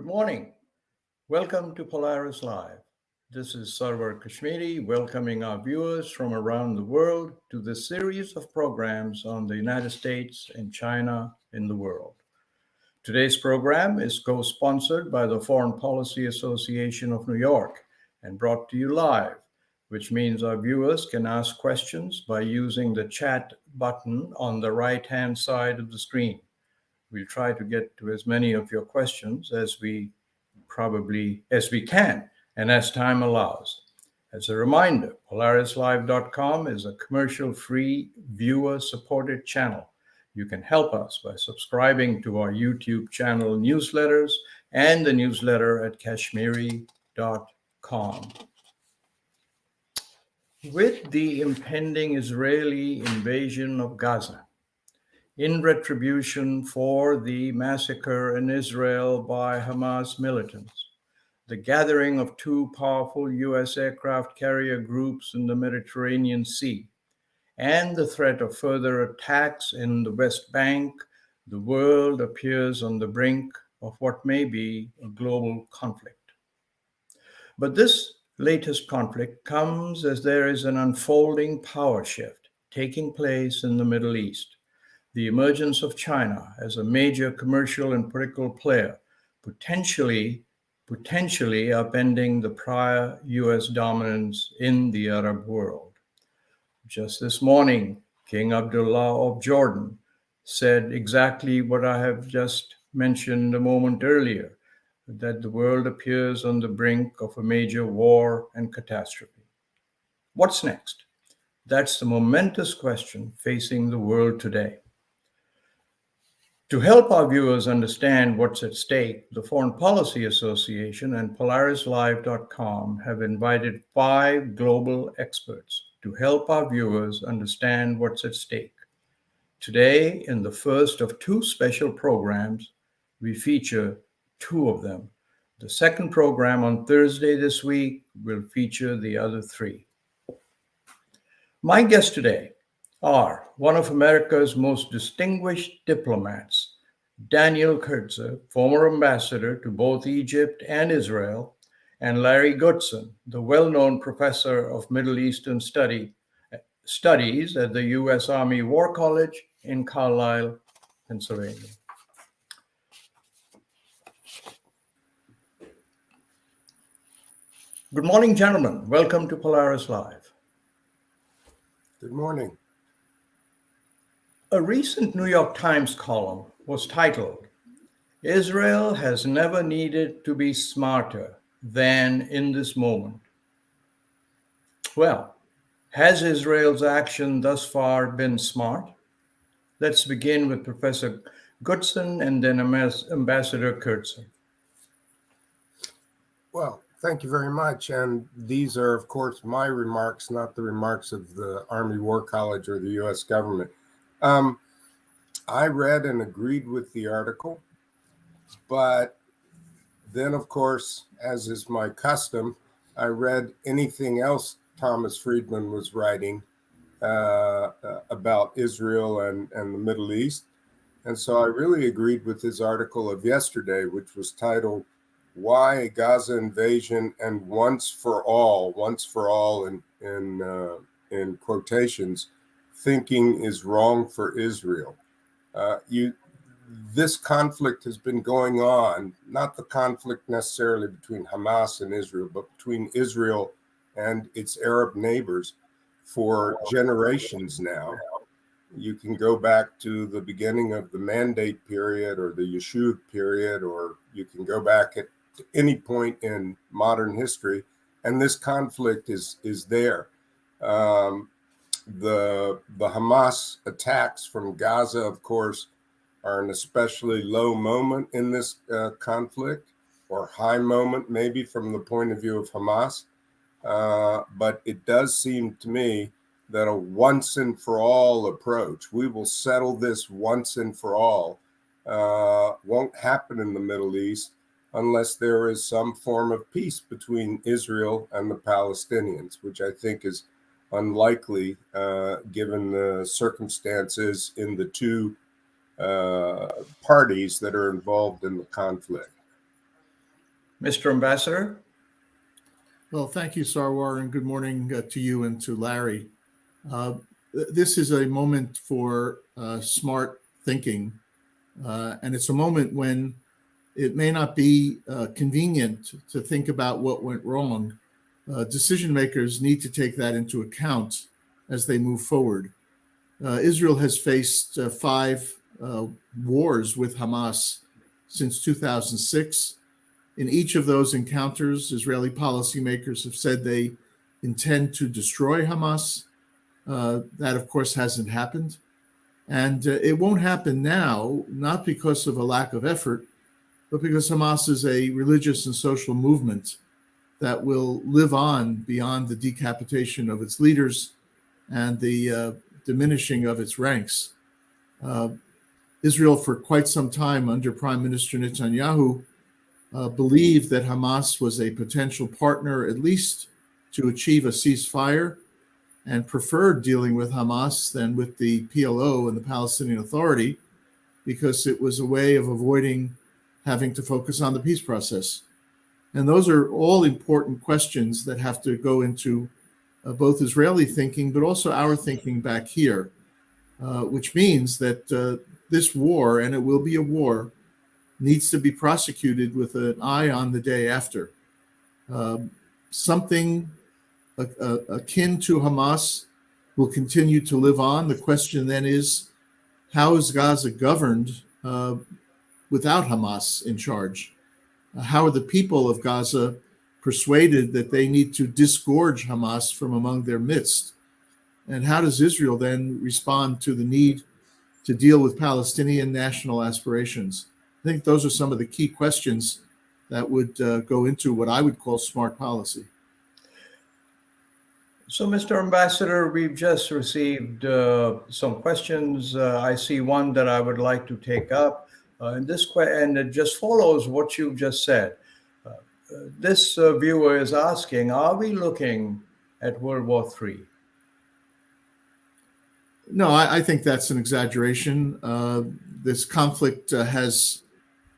Good morning. Welcome to Polaris Live. This is Sarwar Kashmeri welcoming our viewers from around the world to this series of programs on the United States and China in the world. Today's program is co-sponsored by the Foreign Policy Association of New York and brought to you live, which means our viewers can ask questions by using the chat button on the right-hand side of the screen. We'll try to get to as many of your questions as we can and as time allows. As a reminder, PolarisLive.com is a commercial-free, viewer-supported channel. You can help us by subscribing to our YouTube channel newsletters and the newsletter at Kashmeri.com. With the impending Israeli invasion of Gaza, in retribution for the massacre in Israel by Hamas militants, the gathering of two powerful U.S. aircraft carrier groups in the Mediterranean Sea, and the threat of further attacks in the West Bank, the world appears on the brink of what may be a global conflict. But this latest conflict comes as there is an unfolding power shift taking place in the Middle East. The emergence of China as a major commercial and political player, potentially upending the prior U.S. dominance in the Arab world. Just this morning, King Abdullah of Jordan said exactly what I have just mentioned a moment earlier, that the world appears on the brink of a major war and catastrophe. What's next? That's the momentous question facing the world today. To help our viewers understand what's at stake, the Foreign Policy Association and PolarisLive.com have invited 5 global experts to help our viewers understand what's at stake. Today, in the first of 2 special programs, we feature 2 of them. The second program on Thursday this week will feature the other 3. My guests today are one of America's most distinguished diplomats, Daniel Kurtzer, former ambassador to both Egypt and Israel, and Larry Goodson, the well-known professor of Middle Eastern studies at the U.S. Army War College in Carlisle, Pennsylvania. Good morning, gentlemen. Welcome to Polaris Live. Good morning. A recent New York Times column was titled, "Israel has never needed to be smarter than in this moment." Well, has Israel's action thus far been smart? Let's begin with Professor Goodson and then Ambassador Kurtzer. Well, thank you very much. And these are, of course, my remarks, not the remarks of the Army War College or the U.S. government. I read and agreed with the article, but then, of course, as is my custom, I read anything else Thomas Friedman was writing about Israel and the Middle East. And so I really agreed with his article of yesterday, which was titled, "Why a Gaza Invasion and Once for All in quotations, thinking is wrong for Israel." This conflict has been going on, not the conflict necessarily between Hamas and Israel, but between Israel and its Arab neighbors for generations now. You can go back to the beginning of the Mandate period or the Yeshuv period, or you can go back at any point in modern history, and this conflict is there. The Hamas attacks from Gaza, of course, are an especially low moment in this conflict, or high moment maybe from the point of view of Hamas. But it does seem to me that a once and for all approach, we will settle this once and for all, won't happen in the Middle East unless there is some form of peace between Israel and the Palestinians, which I think is unlikely given the circumstances in the 2 parties that are involved in the conflict. Mr. Ambassador? Well, thank you, Sarwar, and good morning to you and to Larry. This is a moment for smart thinking, and it's a moment when it may not be convenient to think about what went wrong. Decision makers need to take that into account as they move forward. Israel has faced 5 wars with Hamas since 2006. In each of those encounters, Israeli policymakers have said they intend to destroy Hamas. That, of course, hasn't happened. And it won't happen now, not because of a lack of effort, but because Hamas is a religious and social movement that will live on beyond the decapitation of its leaders and the diminishing of its ranks. Israel, for quite some time under Prime Minister Netanyahu, believed that Hamas was a potential partner, at least to achieve a ceasefire, and preferred dealing with Hamas than with the PLO and the Palestinian Authority, because it was a way of avoiding having to focus on the peace process. And those are all important questions that have to go into both Israeli thinking, but also our thinking back here, which means that this war, and it will be a war, needs to be prosecuted with an eye on the day after. Something akin to Hamas will continue to live on. The question then is, how is Gaza governed without Hamas in charge? How are the people of Gaza persuaded that they need to disgorge Hamas from among their midst? And how does Israel then respond to the need to deal with Palestinian national aspirations? I think those are some of the key questions that would go into what I would call smart policy. So, Mr. Ambassador, we've just received some questions. I see one that I would like to take up, and it just follows what you've just said. This viewer is asking, are we looking at World War III? No, I think that's an exaggeration. This conflict has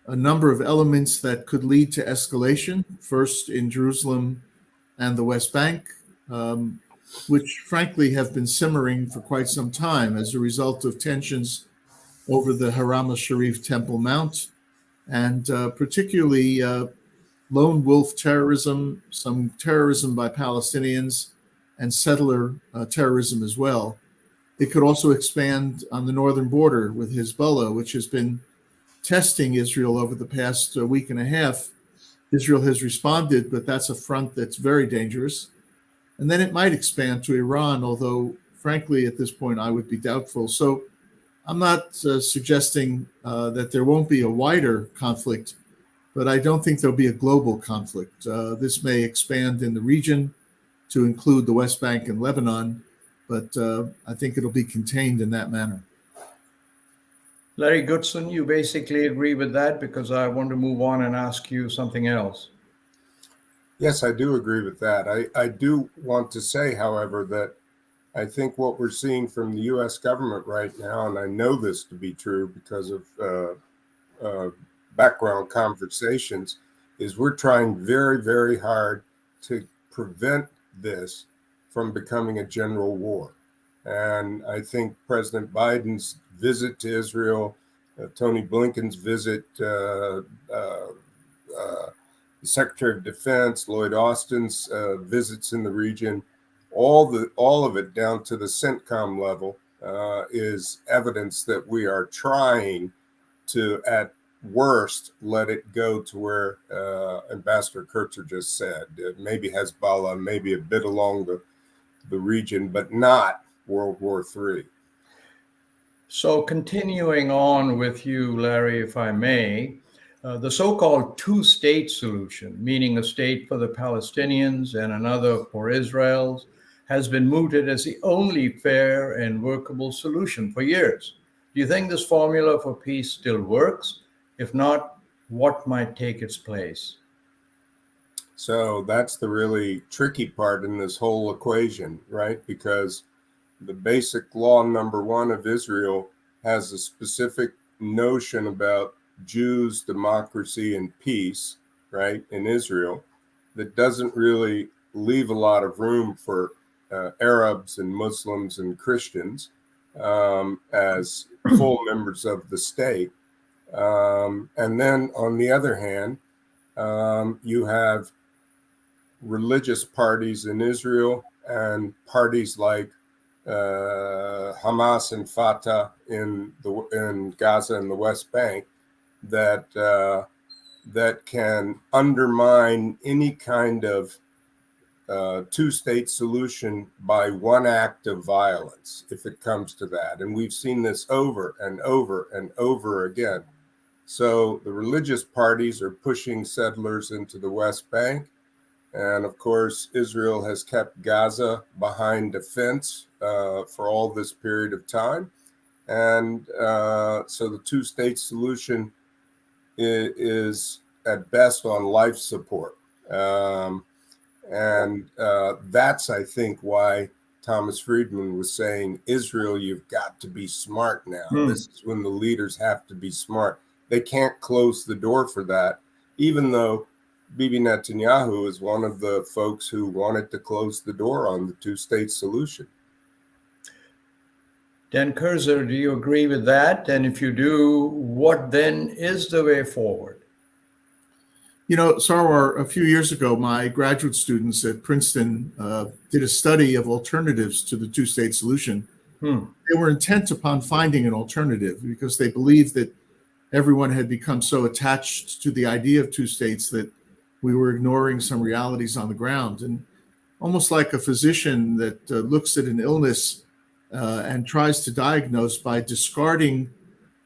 a number of elements that could lead to escalation, first in Jerusalem and the West Bank, which frankly have been simmering for quite some time as a result of tensions over the Haram al-Sharif Temple Mount, and particularly lone wolf terrorism, some terrorism by Palestinians, and settler terrorism as well. It could also expand on the northern border with Hezbollah, which has been testing Israel over the past week and a half. Israel has responded, but that's a front that's very dangerous. And then it might expand to Iran, although, frankly, at this point, I would be doubtful. So I'm not suggesting that there won't be a wider conflict, but I don't think there'll be a global conflict. This may expand in the region to include the West Bank and Lebanon, but I think it'll be contained in that manner. Larry Goodson, you basically agree with that, because I want to move on and ask you something else. Yes, I do agree with that. I do want to say, however, that I think what we're seeing from the U.S. government right now, and I know this to be true because of background conversations, is we're trying very, very hard to prevent this from becoming a general war. And I think President Biden's visit to Israel, Tony Blinken's visit, the Secretary of Defense, Lloyd Austin's visits in the region, all of it down to the CENTCOM level is evidence that we are trying to, at worst, let it go to where Ambassador Kurtzer just said. Maybe Hezbollah, maybe a bit along the region, but not World War III. So continuing on with you, Larry, if I may, the so-called two-state solution, meaning a state for the Palestinians and another for Israel, has been mooted as the only fair and workable solution for years. Do you think this formula for peace still works? If not, what might take its place? So that's the really tricky part in this whole equation, right? Because the basic law number 1 of Israel has a specific notion about Jews, democracy, and peace, right, in Israel that doesn't really leave a lot of room for Arabs and Muslims and Christians as full members of the state. And then on the other hand, you have religious parties in Israel and parties like Hamas and Fatah in Gaza and the West Bank that can undermine any kind of two-state solution by one act of violence, if it comes to that. And we've seen this over and over and over again. So the religious parties are pushing settlers into the West Bank. And of course, Israel has kept Gaza behind a fence for all this period of time. And so the two-state solution is at best on life support. And that's, I think, why Thomas Friedman was saying, Israel, you've got to be smart now. This is when the leaders have to be smart. They can't close the door for that, even though Bibi Netanyahu is one of the folks who wanted to close the door on the two-state solution. Dan Kurtzer, do you agree with that? And if you do, what then is the way forward? You know, Sarwar, a few years ago, my graduate students at Princeton did a study of alternatives to the two-state solution. They were intent upon finding an alternative because they believed that everyone had become so attached to the idea of two states that we were ignoring some realities on the ground. And almost like a physician that looks at an illness and tries to diagnose by discarding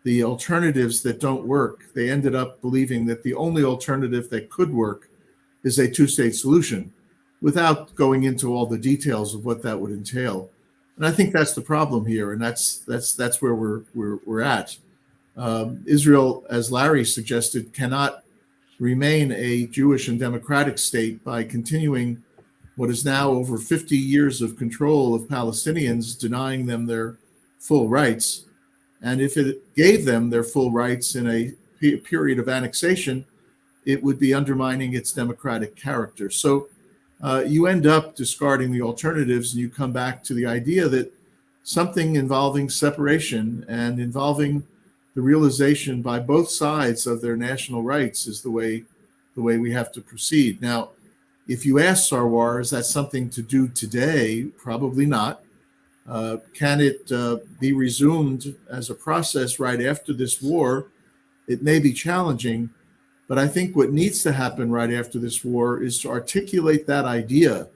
the alternatives that don't work, they ended up believing that the only alternative that could work is a two-state solution, without going into all the details of what that would entail. And I think that's the problem here, and that's where we're at. Israel, as Larry suggested, cannot remain a Jewish and democratic state by continuing what is now over 50 years of control of Palestinians, denying them their full rights. And if it gave them their full rights in a period of annexation, it would be undermining its democratic character. So you end up discarding the alternatives, and you come back to the idea that something involving separation and involving the realization by both sides of their national rights is the way we have to proceed. Now, if you ask Sarwar, is that something to do today? Probably not. Can it be resumed as a process right after this war? It may be challenging, but I think what needs to happen right after this war is to articulate that idea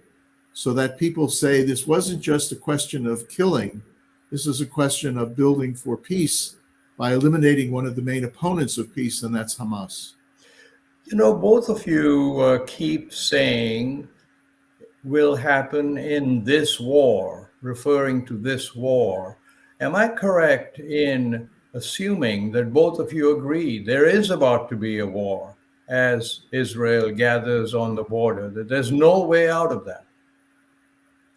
so that people say this wasn't just a question of killing. This is a question of building for peace by eliminating one of the main opponents of peace, and that's Hamas. You know, both of you keep saying will happen in this war, referring to this war. Am I correct in assuming that both of you agree there is about to be a war as Israel gathers on the border, that there's no way out of that?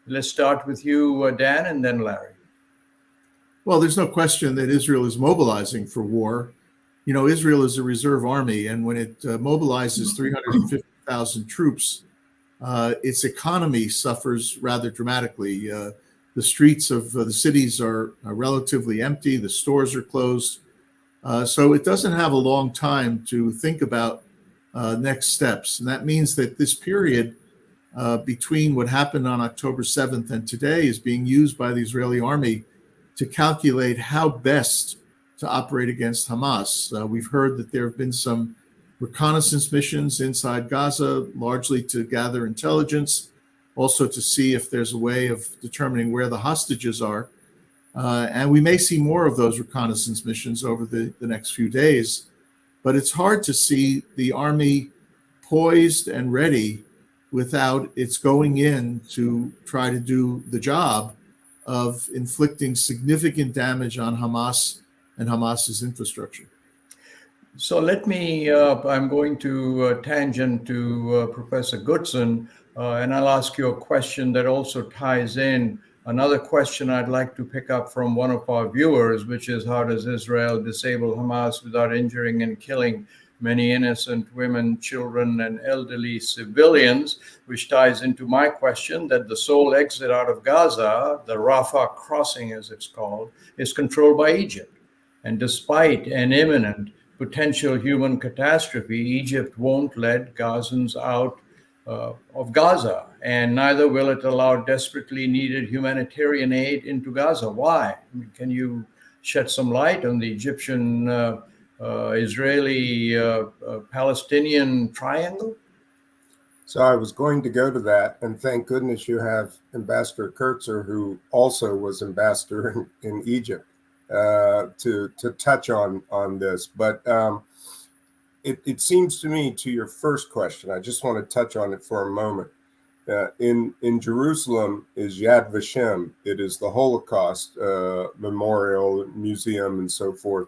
Let's start with you, Dan, and then Larry. Well, there's no question that Israel is mobilizing for war. You know, Israel is a reserve army, and when it mobilizes 350,000 troops, its economy suffers rather dramatically. The streets of the cities are relatively empty. The stores are closed. So it doesn't have a long time to think about next steps. And that means that this period between what happened on October 7th and today is being used by the Israeli army to calculate how best to operate against Hamas. We've heard that there have been some reconnaissance missions inside Gaza, largely to gather intelligence, also to see if there's a way of determining where the hostages are. And we may see more of those reconnaissance missions over the next few days. But it's hard to see the army poised and ready without its going in to try to do the job of inflicting significant damage on Hamas and Hamas's infrastructure. So let me, I'm going to tangent to Professor Goodson, and I'll ask you a question that also ties in another question I'd like to pick up from one of our viewers, which is how does Israel disable Hamas without injuring and killing many innocent women, children, and elderly civilians, which ties into my question that the sole exit out of Gaza, the Rafah crossing as it's called, is controlled by Egypt. And despite an imminent potential human catastrophe, Egypt won't let Gazans out of Gaza, and neither will it allow desperately needed humanitarian aid into Gaza. Why? I mean, can you shed some light on the Egyptian Israeli Palestinian triangle? So I was going to go to that, and thank goodness you have Ambassador Kurtzer, who also was ambassador in Egypt, to touch on this. But it seems to me, to your first question, I just want to touch on it for a moment. In Jerusalem is Yad Vashem. It is the Holocaust Memorial Museum and so forth.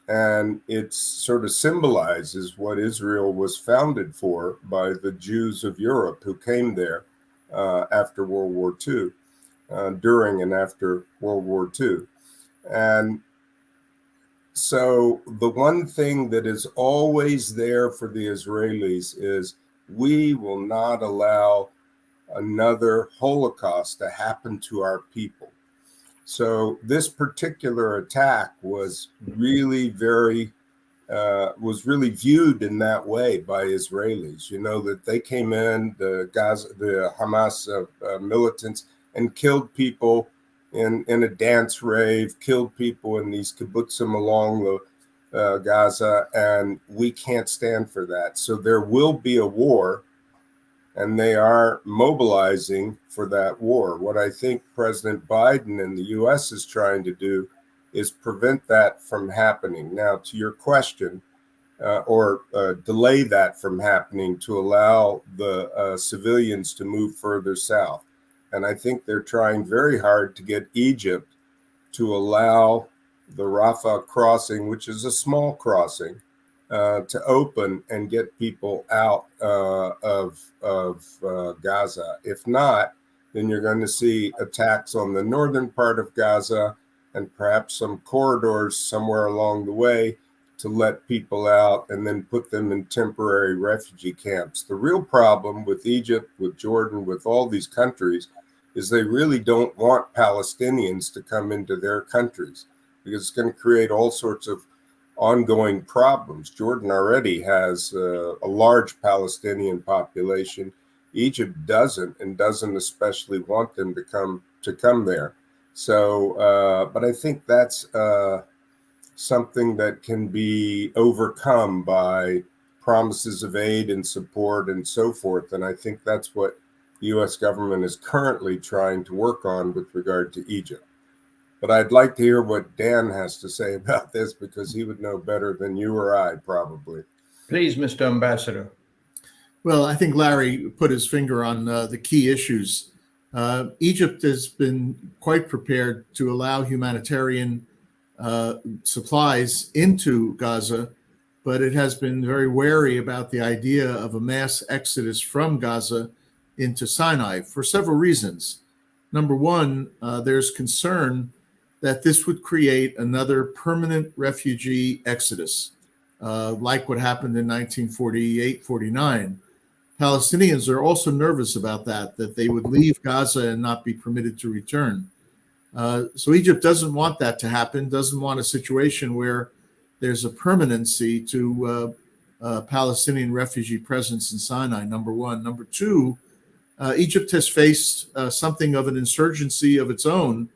And it sort of symbolizes what Israel was founded for by the Jews of Europe who came there after World War II, during and after World War II. And so the one thing that is always there for the Israelis is we will not allow another Holocaust to happen to our people. So this particular attack was really really viewed in that way by Israelis. You know, that they came in, the Hamas militants, and killed people in a dance rave, killed people in these kibbutzim along the Gaza, and we can't stand for that. So there will be a war, and they are mobilizing for that war. What I think President Biden and the U.S. is trying to do is prevent that from happening. Now, to your question, or delay that from happening to allow the civilians to move further south. And I think they're trying very hard to get Egypt to allow the Rafah crossing, which is a small crossing, to open and get people out of Gaza. If not, then you're going to see attacks on the northern part of Gaza and perhaps some corridors somewhere along the way to let people out and then put them in temporary refugee camps. The real problem with Egypt, with Jordan, with all these countries is they really don't want Palestinians to come into their countries because it's going to create all sorts of ongoing problems. Jordan already has a large Palestinian population. Egypt doesn't, and doesn't especially want them to come there. So, but I think that's something that can be overcome by promises of aid and support and so forth. And I think that's what the U.S. government is currently trying to work on with regard to Egypt. But I'd like to hear what Dan has to say about this, because he would know better than you or I, probably. Please, Mr. Ambassador. Well, I think Larry put his finger on the key issues. Egypt has been quite prepared to allow humanitarian supplies into Gaza, but it has been very wary about the idea of a mass exodus from Gaza into Sinai for several reasons. Number one, there's concern that this would create another permanent refugee exodus, like what happened in 1948-49. Palestinians are also nervous about that they would leave Gaza and not be permitted to return. So Egypt doesn't want that to happen, doesn't want a situation where there's a permanency to Palestinian refugee presence in Sinai, number one. Number two, Egypt has faced something of an insurgency of its own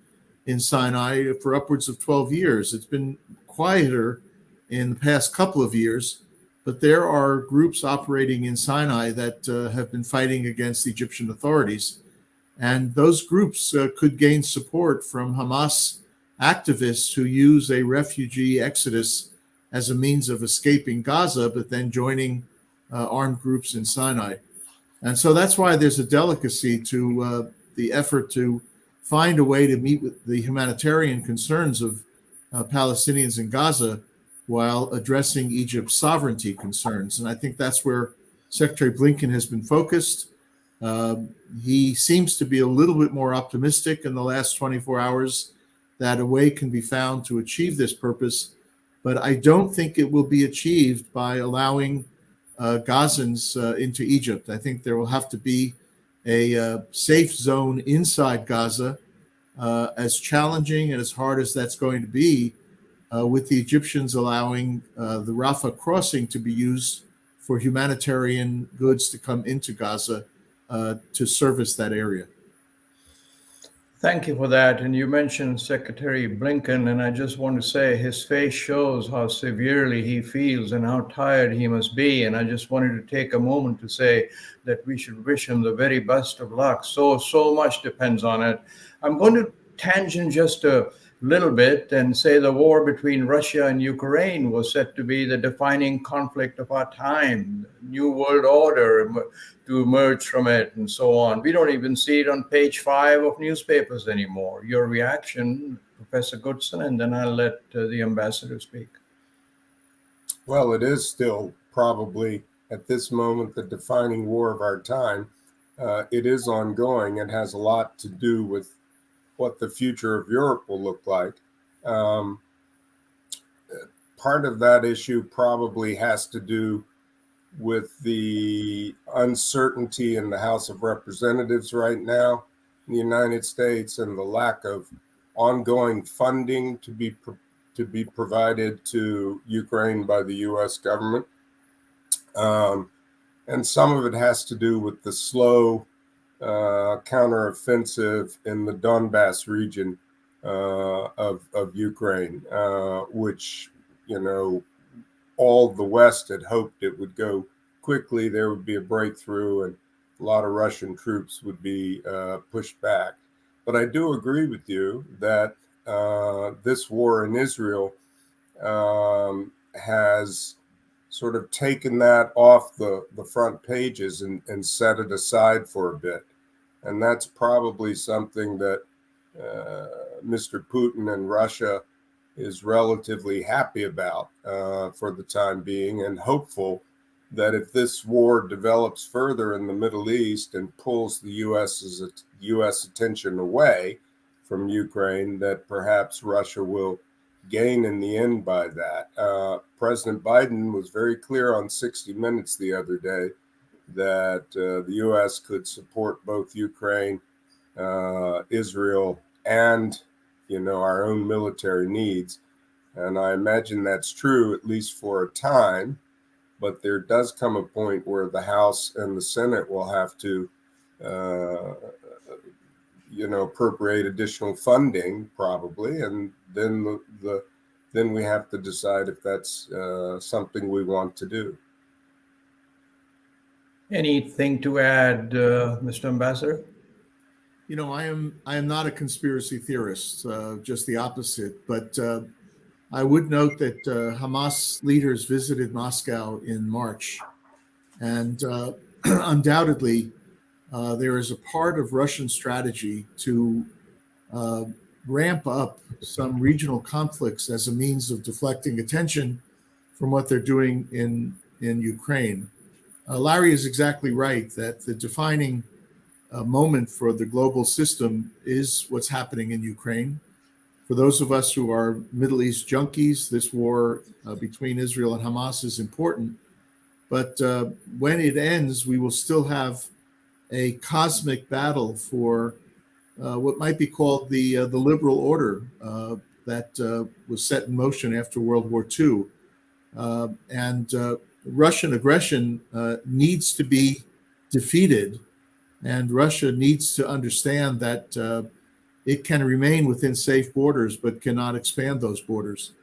in Sinai for upwards of 12 years. It's been quieter in the past couple of years, but there are groups operating in Sinai that have been fighting against Egyptian authorities. And those groups could gain support from Hamas activists who use a refugee exodus as a means of escaping Gaza, but then joining armed groups in Sinai. And so that's why there's a delicacy to the effort to find a way to meet with the humanitarian concerns of Palestinians in Gaza while addressing Egypt's sovereignty concerns. And I think that's where Secretary Blinken has been focused. He seems to be a little bit more optimistic in the last 24 hours that a way can be found to achieve this purpose. but I don't think it will be achieved by allowing Gazans into Egypt. I think there will have to be a safe zone inside Gaza, as challenging and as hard as that's going to be, with the Egyptians allowing the Rafah crossing to be used for humanitarian goods to come into Gaza to service that area. Thank you for that. And you mentioned Secretary Blinken, and I just want to say his face shows how severely he feels and how tired he must be. And I just wanted to take a moment to say that we should wish him the very best of luck. So much depends on it. I'm going to tangent just a little bit and say the war between Russia and Ukraine was said to be the defining conflict of our time, new world order to emerge from it, and so on. We don't even see it on page 5 of newspapers anymore. Your reaction, Professor Goodson, and then I'll let the ambassador speak. Well, it is still probably at this moment the defining war of our time. It is ongoing. It has a lot to do with what the future of Europe will look like. Part of that issue probably has to do with the uncertainty in the House of Representatives right now in the United States, and the lack of ongoing funding to be provided to Ukraine by the U.S. government. And some of it has to do with the slow counteroffensive in the Donbass region of Ukraine, which, all the West had hoped it would go quickly. There would be a breakthrough and a lot of Russian troops would be pushed back. But I do agree with you that this war in Israel has sort of taken that off the front pages and set it aside for a bit. And that's probably something that Mr. Putin and Russia is relatively happy about for the time being, and hopeful that if this war develops further in the Middle East and pulls the U.S. attention away from Ukraine, that perhaps Russia will gain in the end by that. President Biden was very clear on 60 Minutes the other day that the U.S. could support both Ukraine, Israel, and our own military needs. And I imagine that's true, at least for a time. But there does come a point where the House and the Senate will have to, appropriate additional funding, probably, and then then we have to decide if that's something we want to do. Anything to add, Mr. Ambassador? I am not a conspiracy theorist, just the opposite. But I would note that Hamas leaders visited Moscow in March, and undoubtedly there is a part of Russian strategy to ramp up some regional conflicts as a means of deflecting attention from what they're doing in Ukraine. Larry is exactly right that the defining moment for the global system is what's happening in Ukraine. For those of us who are Middle East junkies, this war between Israel and Hamas is important. But when it ends, we will still have a cosmic battle for what might be called the liberal order that was set in motion after World War II. And Russian aggression needs to be defeated. And Russia needs to understand that it can remain within safe borders, but cannot expand those borders.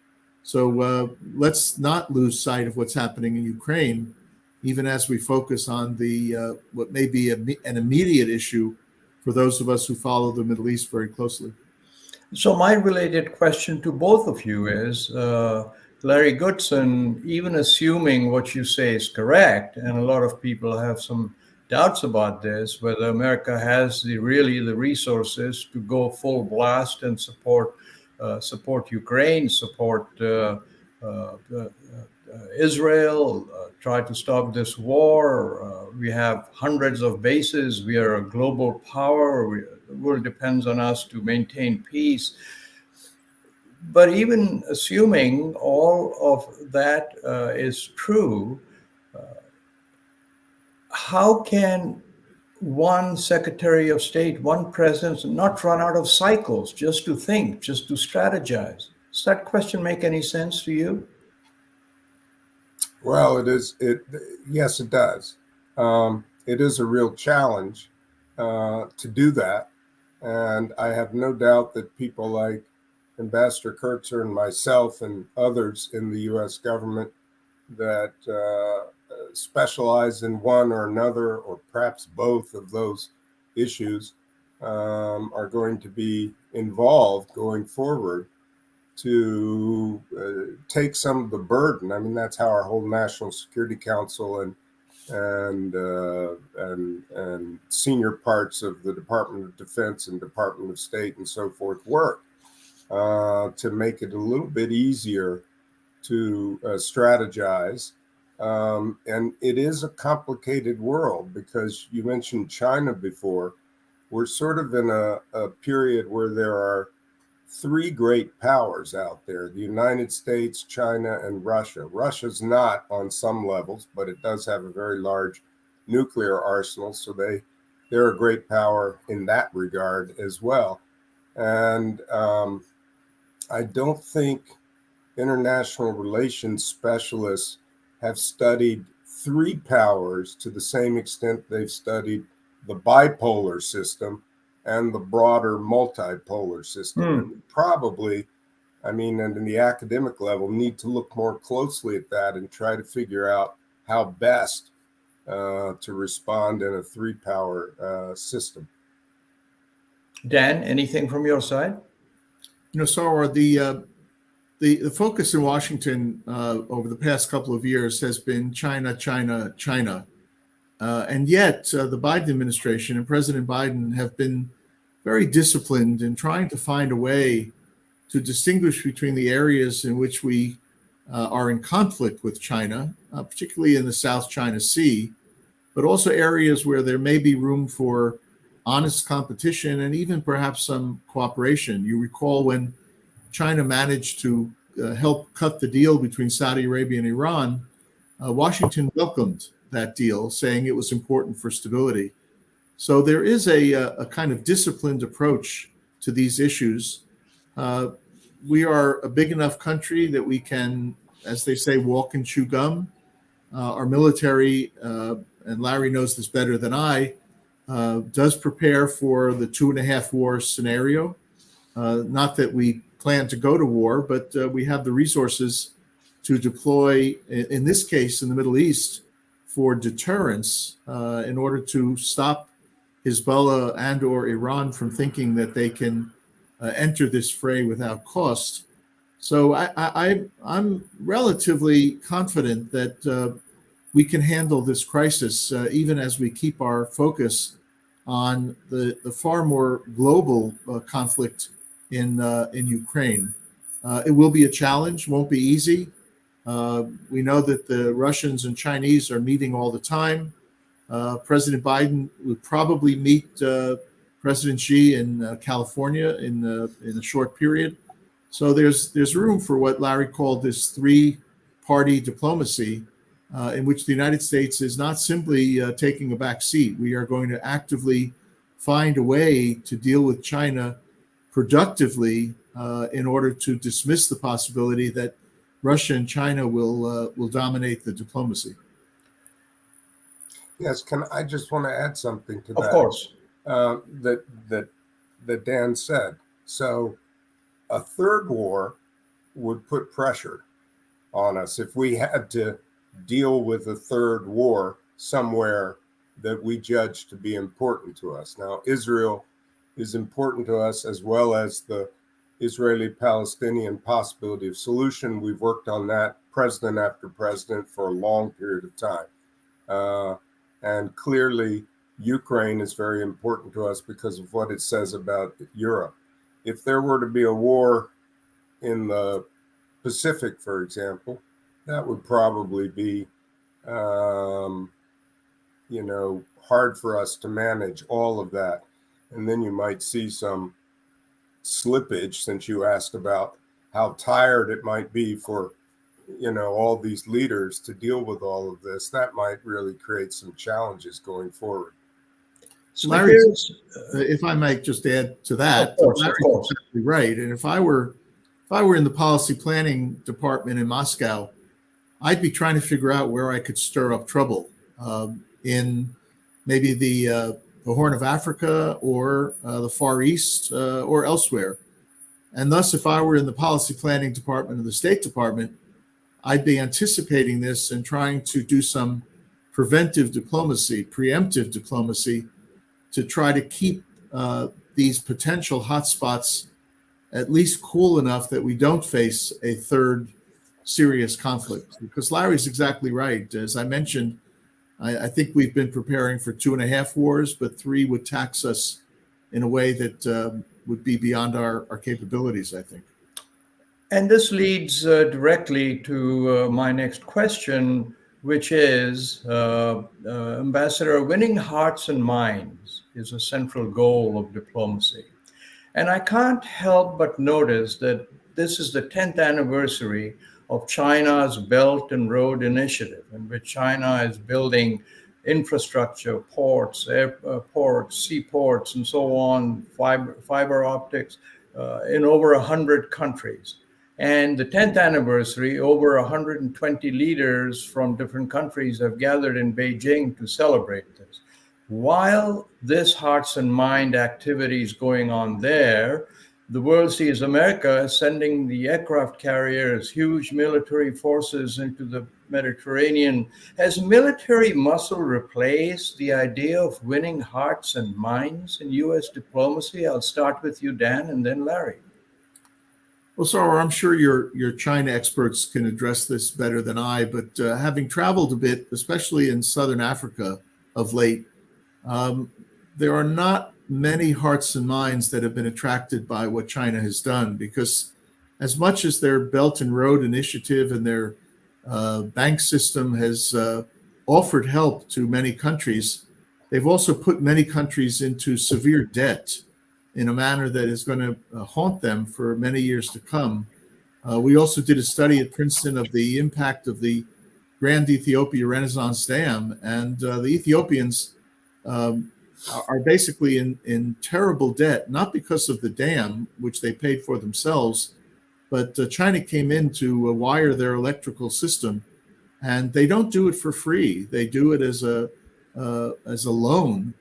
So let's not lose sight of what's happening in Ukraine, even as we focus on the what may be an immediate issue for those of us who follow the Middle East very closely. So my related question to both of you is, Larry Goodson, even assuming what you say is correct, and a lot of people have some doubts about this, whether America has the resources to go full blast and support Ukraine, support Israel, try to stop this war. We have hundreds of bases. We are a global power. The world depends on us to maintain peace. But even assuming all of that is true, how can one Secretary of State, one president, not run out of cycles just to think, just to strategize? Does that question make any sense to you? Well, yes, it does. It is a real challenge to do that. And I have no doubt that people like Ambassador Kurtzer and myself and others in the US government that specialize in one or another, or perhaps both of those issues, are going to be involved going forward to take some of the burden. I mean, that's how our whole National Security Council and senior parts of the Department of Defense and Department of State and so forth work to make it a little bit easier to strategize. And it is a complicated world because you mentioned China before. We're sort of in a period where there are three great powers out there: the United States, China, and Russia. Russia's not on some levels, but it does have a very large nuclear arsenal, so they're a great power in that regard as well. And I don't think international relations specialists have studied three powers to the same extent they've studied the bipolar system and the broader multipolar system. And probably, I mean, and in the academic level, need to look more closely at that and try to figure out how best to respond in a three-power system. Dan, anything from your side? Sarwar, the focus in Washington over the past couple of years has been China, China, China. And yet the Biden administration and President Biden have been very disciplined in trying to find a way to distinguish between the areas in which we are in conflict with China, particularly in the South China Sea, but also areas where there may be room for honest competition and even perhaps some cooperation. You recall when China managed to help cut the deal between Saudi Arabia and Iran, Washington welcomed that deal, saying it was important for stability. So there is a kind of disciplined approach to these issues. We are a big enough country that we can, as they say, walk and chew gum. Our military, and Larry knows this better than I, does prepare for the 2.5 war scenario. Not that we plan to go to war, but we have the resources to deploy, in this case, in the Middle East, for deterrence in order to stop Hezbollah and or Iran from thinking that they can enter this fray without cost. So I'm relatively confident that we can handle this crisis, even as we keep our focus on the far more global conflict in Ukraine. It will be a challenge, won't be easy. We know that the Russians and Chinese are meeting all the time. President Biden would probably meet President Xi in California in a short period. So there's room for what Larry called this three-party diplomacy, in which the United States is not simply taking a back seat. We are going to actively find a way to deal with China productively in order to dismiss the possibility that Russia and China will dominate the diplomacy. Yes, I just want to add something to that. Of course. That Dan said. So a third war would put pressure on us if we had to deal with a third war somewhere that we judge to be important to us. Now, Israel is important to us, as well as the Israeli-Palestinian possibility of solution. We've worked on that president after president for a long period of time. And clearly, Ukraine is very important to us because of what it says about Europe. If there were to be a war in the Pacific, for example, that would probably be, hard for us to manage all of that. And then you might see some slippage, since you asked about how tired it might be for, all these leaders to deal with all of this, that might really create some challenges going forward. So Larry, here's, if I might just add to that, of Larry's course. exactly right. And if I were in the policy planning department in Moscow, I'd be trying to figure out where I could stir up trouble in maybe the Horn of Africa or the Far East or elsewhere. And thus, if I were in the policy planning department of the State Department, I'd be anticipating this and trying to do some preventive diplomacy, preemptive diplomacy, to try to keep these potential hotspots at least cool enough that we don't face a third serious conflict. Because Larry's exactly right. As I mentioned, I think we've been preparing for 2.5 wars, but 3 would tax us in a way that would be beyond our capabilities, I think. And this leads directly to my next question, which is, Ambassador, winning hearts and minds is a central goal of diplomacy. And I can't help but notice that this is the 10th anniversary of China's Belt and Road Initiative, in which China is building infrastructure, ports, airports, seaports, and so on, fiber optics in over 100 countries. And the 10th anniversary, over 120 leaders from different countries have gathered in Beijing to celebrate this. While this hearts and mind activity is going on there, the world sees America sending the aircraft carriers, huge military forces into the Mediterranean. Has military muscle replaced the idea of winning hearts and minds in U.S. diplomacy? I'll start with you, Dan, and then Larry. Well, Sarwar, I'm sure your China experts can address this better than I, but having traveled a bit, especially in Southern Africa of late, there are not many hearts and minds that have been attracted by what China has done, because as much as their Belt and Road Initiative and their bank system has offered help to many countries, they've also put many countries into severe debt in a manner that is going to haunt them for many years to come. We also did a study at Princeton of the impact of the Grand Ethiopia Renaissance Dam, and the Ethiopians are basically in terrible debt, not because of the dam, which they paid for themselves, but China came in to wire their electrical system, and they don't do it for free. They do it as a loan,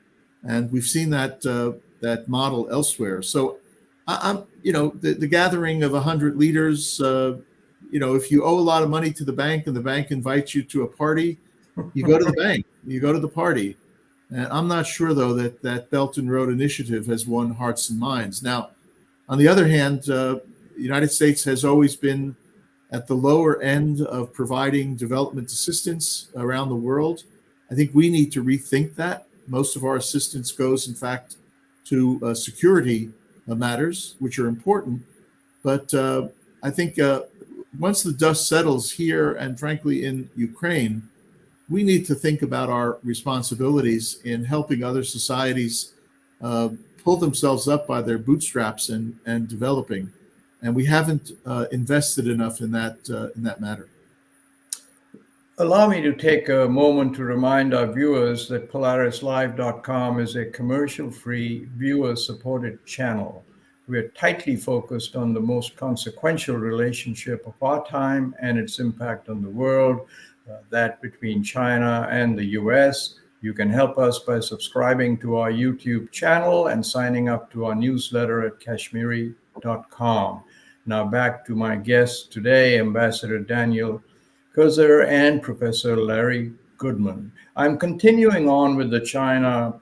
and we've seen that model elsewhere. So, I'm the gathering of 100 leaders. If you owe a lot of money to the bank and the bank invites you to a party, you go to the bank, you go to the party. And I'm not sure, though, that Belt and Road Initiative has won hearts and minds. Now, on the other hand, the United States has always been at the lower end of providing development assistance around the world. I think we need to rethink that. Most of our assistance goes, in fact, to security matters, which are important. But I think once the dust settles here and, frankly, in Ukraine, we need to think about our responsibilities in helping other societies pull themselves up by their bootstraps and developing. And we haven't invested enough in that matter. Allow me to take a moment to remind our viewers that PolarisLive.com is a commercial-free, viewer-supported channel. We are tightly focused on the most consequential relationship of our time and its impact on the world, that between China and the US. You can help us by subscribing to our YouTube channel and signing up to our newsletter at Kashmeri.com. Now back to my guests today, Ambassador Daniel Kurtzer and Professor Larry Goodman. I'm continuing on with the China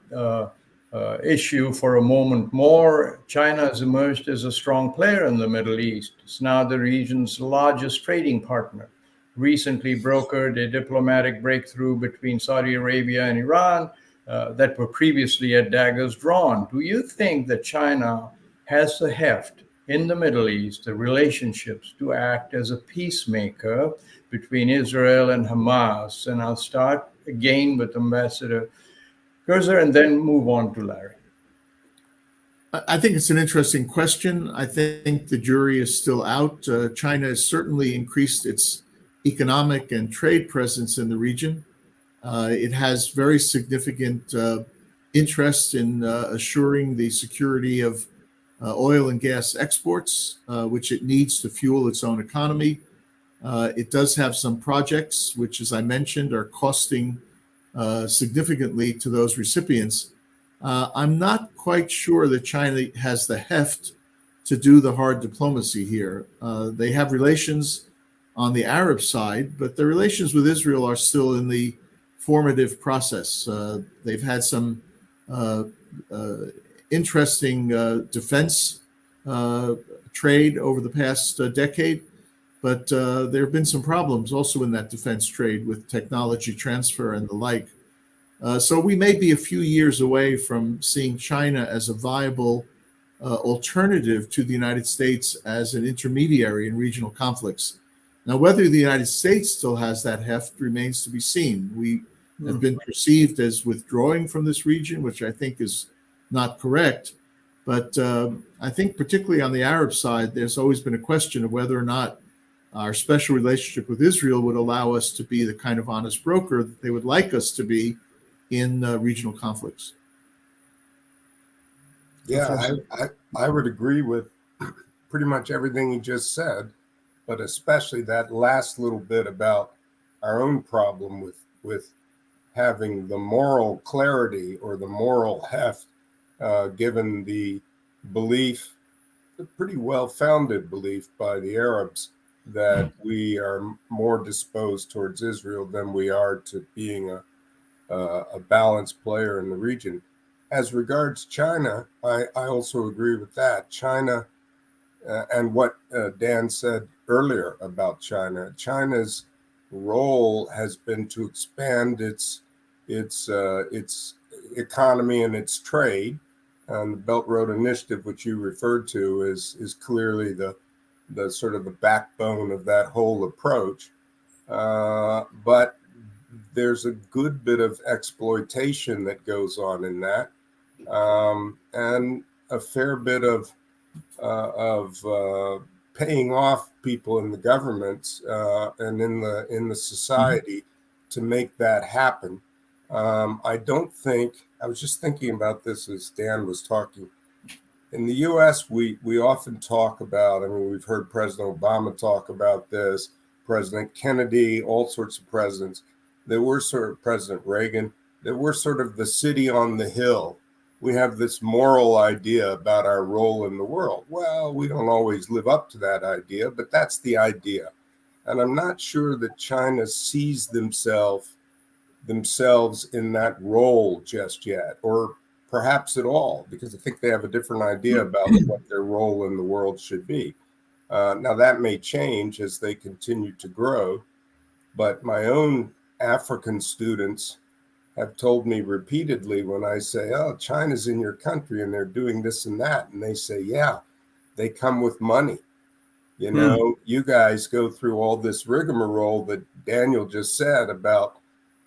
issue for a moment more. China has emerged as a strong player in the Middle East. It's now the region's largest trading partner. Recently brokered a diplomatic breakthrough between Saudi Arabia and Iran that were previously at daggers drawn. Do you think that China has the heft in the Middle East, the relationships, to act as a peacemaker between Israel and Hamas? And I'll start again with Ambassador Kurtzer and then move on to Larry. I think it's an interesting question. I think the jury is still out. China has certainly increased its economic and trade presence in the region. It has very significant interests in assuring the security of oil and gas exports, which it needs to fuel its own economy. It does have some projects, which, as I mentioned, are costing significantly to those recipients. I'm not quite sure that China has the heft to do the hard diplomacy here. They have relations on the Arab side, but the relations with Israel are still in the formative process. They've had some interesting defense trade over the past decade, but there have been some problems also in that defense trade with technology transfer and the like. So we may be a few years away from seeing China as a viable alternative to the United States as an intermediary in regional conflicts. Now, whether the United States still has that heft remains to be seen. We have been perceived as withdrawing from this region, which I think is not correct. But I think particularly on the Arab side, there's always been a question of whether or not our special relationship with Israel would allow us to be the kind of honest broker that they would like us to be in regional conflicts. Yeah, I would agree with pretty much everything you just said, but especially that last little bit about our own problem with having the moral clarity or the moral heft, given the belief, the pretty well-founded belief by the Arabs that we are more disposed towards Israel than we are to being a balanced player in the region. As regards China, I also agree with that. China, and what Dan said earlier about China, China's role has been to expand its economy and its trade. And the Belt Road Initiative, which you referred to, is clearly the sort of the backbone of that whole approach. But there's a good bit of exploitation that goes on in that, and a fair bit of paying off people in the governments and in the society to make that happen. I don't think, I was just thinking about this as Dan was talking. In the US, we often talk about, I mean, we've heard President Obama talk about this, President Kennedy, all sorts of presidents. There were sort of President Reagan, there were sort of the city on the hill. We have this moral idea about our role in the world. Well, we don't always live up to that idea, but that's the idea. And I'm not sure that China sees themselves in that role just yet, or perhaps at all, because I think they have a different idea about what their role in the world should be. Now, that may change as they continue to grow, but my own African students have told me repeatedly when I say, oh, China's in your country and they're doing this and that. And they say, yeah, they come with money. You know, you guys go through all this rigmarole that Daniel just said about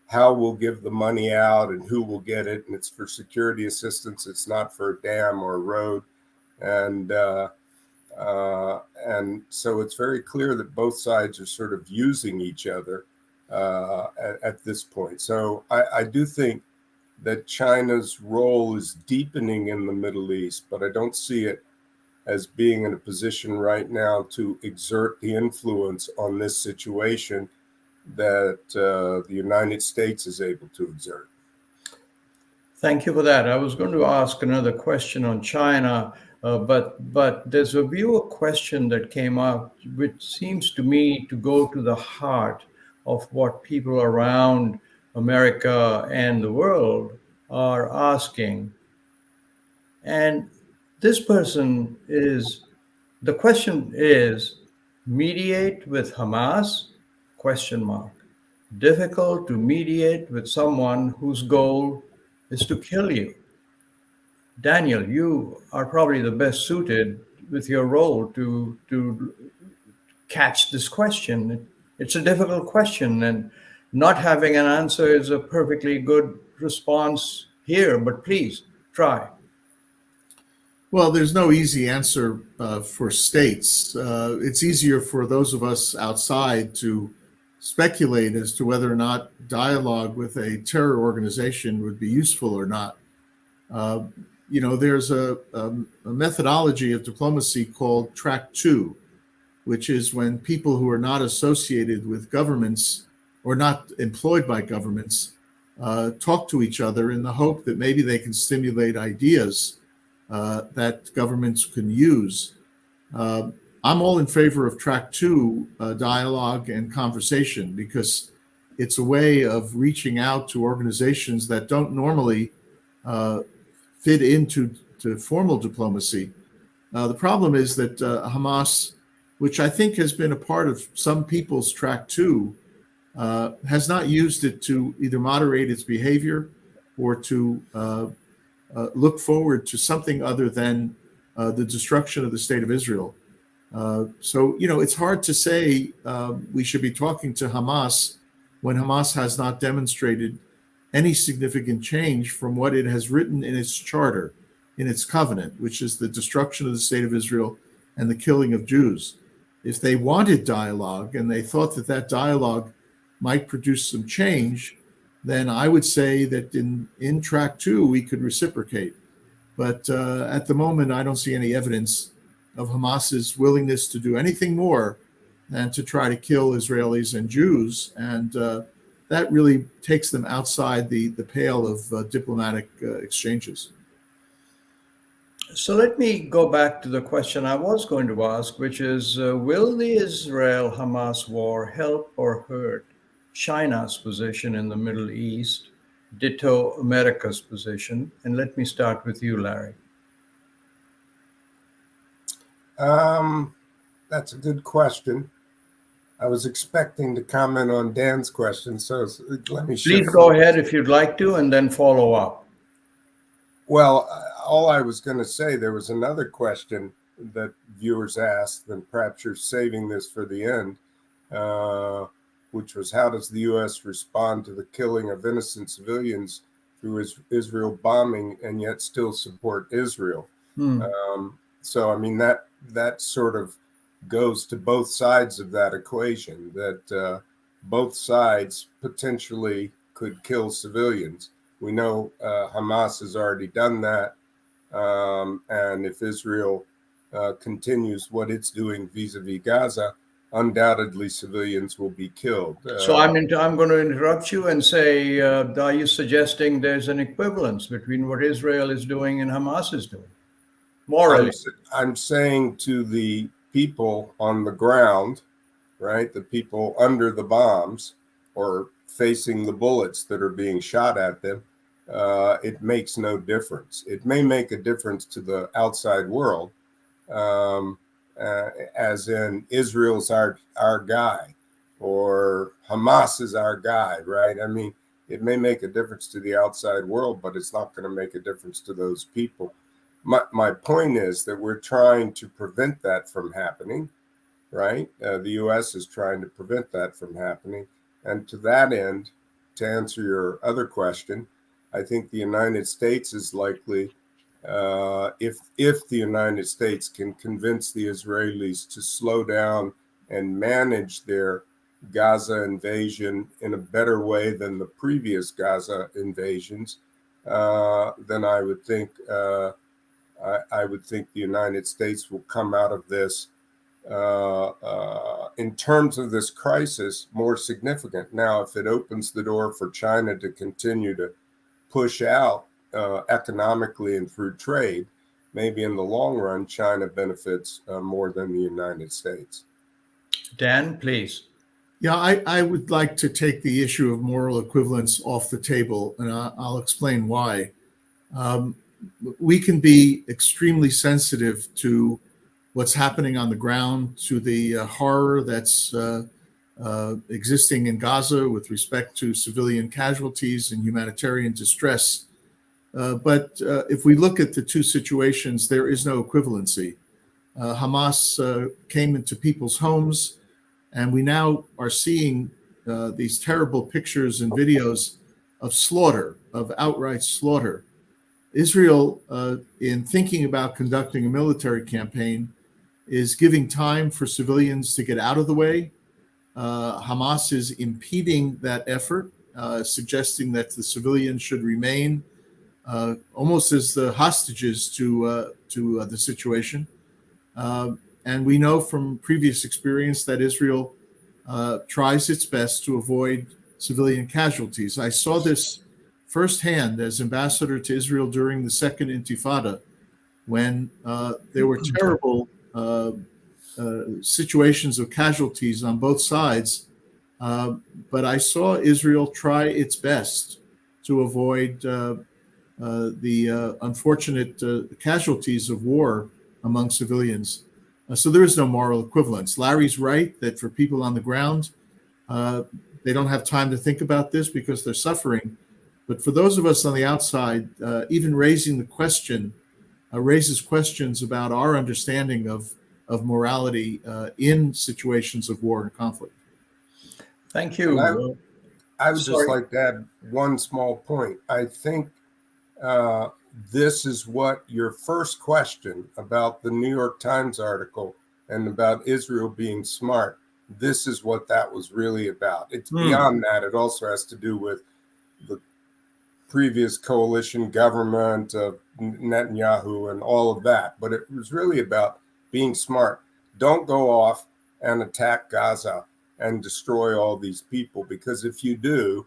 how we'll give the money out and who will get it. And it's for security assistance. It's not for a dam or a road. And so it's very clear that both sides are sort of using each other at this point. So I do think that China's role is deepening in the Middle East, but I don't see it as being in a position right now to exert the influence on this situation that the United States is able to exert. Thank you for that. I was going to ask another question on China, but there's a viewer question that came up, which seems to me to go to the heart of what people around America and the world are asking. And this person the question is, mediate with Hamas? ? Difficult to mediate with someone whose goal is to kill you. Daniel, you are probably the best suited with your role to catch this question. It's a difficult question, and not having an answer is a perfectly good response here, but please try. Well, there's no easy answer for states. It's easier for those of us outside to speculate as to whether or not dialogue with a terror organization would be useful or not. Uh, there's a methodology of diplomacy called track two, which is when people who are not associated with governments or not employed by governments talk to each other in the hope that maybe they can stimulate ideas that governments can use. I'm all in favor of track two, dialogue and conversation, because it's a way of reaching out to organizations that don't normally fit into formal diplomacy. The problem is that Hamas, which I think has been a part of some people's track two, has not used it to either moderate its behavior or to look forward to something other than the destruction of the state of Israel. So, it's hard to say we should be talking to Hamas when Hamas has not demonstrated any significant change from what it has written in its charter, in its covenant, which is the destruction of the state of Israel and the killing of Jews. If they wanted dialogue and they thought that that dialogue might produce some change, then I would say that in track two, we could reciprocate. But at the moment, I don't see any evidence of Hamas's willingness to do anything more than to try to kill Israelis and Jews. And that really takes them outside the pale of diplomatic exchanges. So let me go back to the question I was going to ask, which is, will the Israel-Hamas war help or hurt China's position in the Middle East, ditto America's position? And let me start with you, Larry. That's a good question. I was expecting to comment on Dan's question, so let me shift. Please go ahead if you'd like to, and then follow up. Well, all I was going to say, there was another question that viewers asked, and perhaps you're saving this for the end, which was, how does the U.S. respond to the killing of innocent civilians through Israel bombing and yet still support Israel? So, I mean, that sort of goes to both sides of that equation, that both sides potentially could kill civilians. We know Hamas has already done that. And if Israel continues what it's doing vis-a-vis Gaza, undoubtedly civilians will be killed. So I'm going to interrupt you and say, are you suggesting there's an equivalence between what Israel is doing and Hamas is doing? Morally. I'm saying to the people on the ground, right, the people under the bombs or facing the bullets that are being shot at them, it makes no difference. It may make a difference to the outside world, as in Israel's our guy, or Hamas is our guy, right? I mean, it may make a difference to the outside world, but it's not going to make a difference to those people. My point is that we're trying to prevent that from happening, right? The U.S. is trying to prevent that from happening. And to that end, to answer your other question, I think the United States is likely, if the United States can convince the Israelis to slow down and manage their Gaza invasion in a better way than the previous Gaza invasions, then I would think the United States will come out of this in terms of this crisis more significant. Now, if it opens the door for China to continue to push out economically and through trade, maybe in the long run, China benefits more than the United States. Dan, please. Yeah, I would like to take the issue of moral equivalence off the table, and I'll explain why. We can be extremely sensitive to what's happening on the ground, to the horror that's existing in Gaza with respect to civilian casualties and humanitarian distress. But if we look at the two situations, there is no equivalency. Hamas came into people's homes, and we now are seeing these terrible pictures and videos of slaughter, of outright slaughter. Israel, in thinking about conducting a military campaign, is giving time for civilians to get out of the way. Hamas is impeding that effort, suggesting that the civilians should remain almost as the hostages to the situation. And we know from previous experience that Israel tries its best to avoid civilian casualties. I saw this firsthand as ambassador to Israel during the Second Intifada, when there were terrible situations of casualties on both sides. But I saw Israel try its best to avoid the unfortunate casualties of war among civilians. So there is no moral equivalence. Larry's right that for people on the ground, they don't have time to think about this because they're suffering. But for those of us on the outside, even raising the question raises questions about our understanding of morality in situations of war and conflict. Thank you. I would just like to add one small point. I think this is what your first question about the New York Times article and about Israel being smart, this is what that was really about. It's beyond that. It also has to do with the previous coalition government of Netanyahu and all of that. But it was really about being smart. Don't go off and attack Gaza and destroy all these people, because if you do,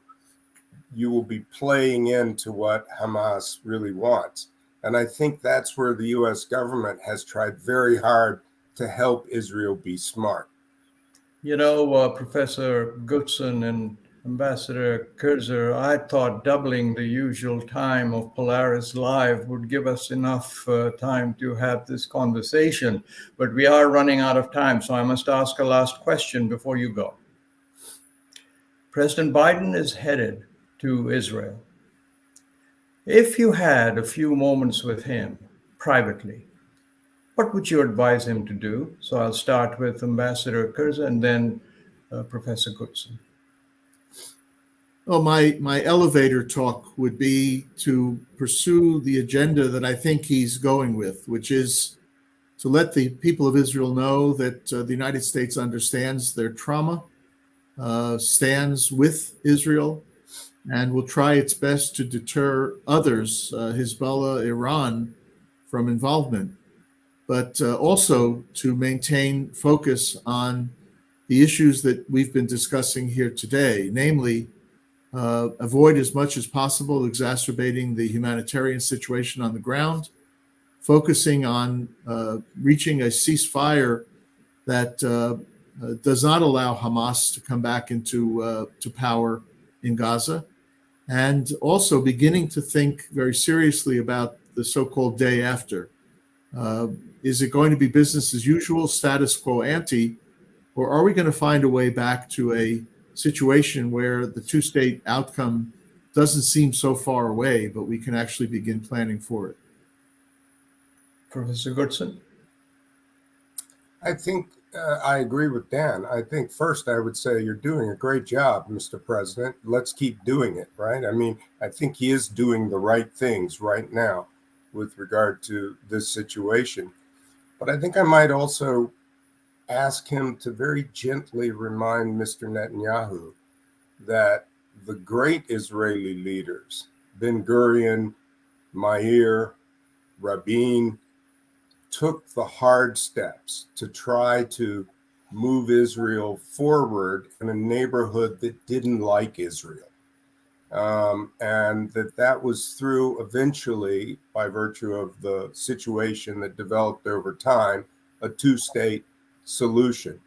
you will be playing into what Hamas really wants. And I think that's where the U.S. government has tried very hard to help Israel be smart. You know, Professor Goodson and Ambassador Kurtzer, I thought doubling the usual time of Polaris Live would give us enough time to have this conversation, but we are running out of time, so I must ask a last question before you go. President Biden is headed to Israel. If you had a few moments with him privately, what would you advise him to do? So I'll start with Ambassador Kurtzer and then Professor Goodson. Well, my elevator talk would be to pursue the agenda that I think he's going with, which is to let the people of Israel know that the United States understands their trauma, stands with Israel, and will try its best to deter others, Hezbollah, Iran, from involvement, but also to maintain focus on the issues that we've been discussing here today, namely, avoid as much as possible exacerbating the humanitarian situation on the ground, focusing on reaching a ceasefire that does not allow Hamas to come back into to power in Gaza, and also beginning to think very seriously about the so-called day after. Is it going to be business as usual, status quo ante, or are we going to find a way back to a situation where the two-state outcome doesn't seem so far away, but we can actually begin planning for it? Professor Goodson? I think I agree with Dan. I think first I would say you're doing a great job, Mr. President. Let's keep doing it, right? I mean, I think he is doing the right things right now with regard to this situation. But I think I might also ask him to very gently remind Mr. Netanyahu that the great Israeli leaders, Ben-Gurion, Meir, Rabin, took the hard steps to try to move Israel forward in a neighborhood that didn't like Israel. And that was through eventually, by virtue of the situation that developed over time, a two-state solution.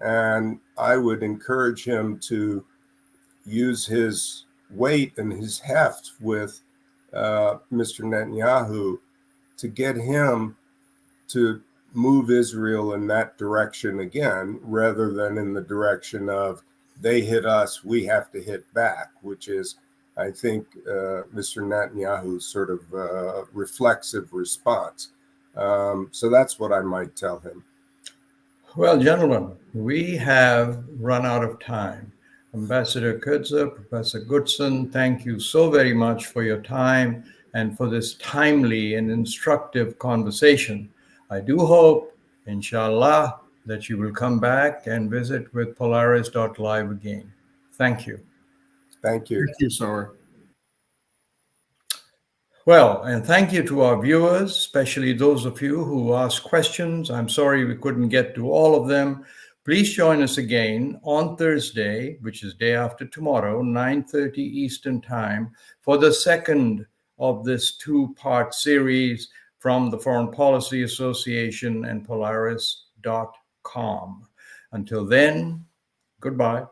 And I would encourage him to use his weight and his heft with Mr. Netanyahu to get him to move Israel in that direction again, rather than in the direction of they hit us, we have to hit back, which is, I think, Mr. Netanyahu's sort of reflexive response. So that's what I might tell him. Well, gentlemen, we have run out of time. Ambassador Kurtzer, Professor Goodson, thank you so very much for your time. and for this timely and instructive conversation. I do hope, inshallah, that you will come back and visit with Polaris.live again. Thank you. Thank you. Thank you, Sarwar. Well, and thank you to our viewers, especially those of you who asked questions. I'm sorry we couldn't get to all of them. Please join us again on Thursday, which is day after tomorrow, 9:30 Eastern Time, for the second of this two-part series from the Foreign Policy Association and Polaris.com. Until then, goodbye.